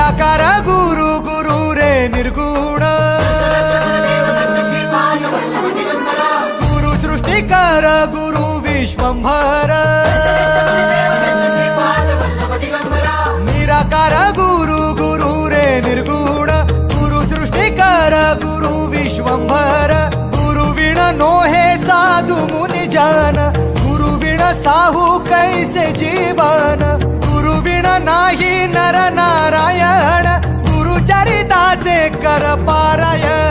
निराकार गुरु गुरु रे निर्गुण गुरु सृष्टिकर गुरु विश्वंभर निराकार गुरु गुरु रे निर्गुण गुरु सृष्टिकर गुरु विश्वंभर गुरु विण नोहे साधु मुनि जन गुरु विण साहू कैसे जीवन गुरु विण नाही नर नारायण गुरु चरिताचे कर पारायण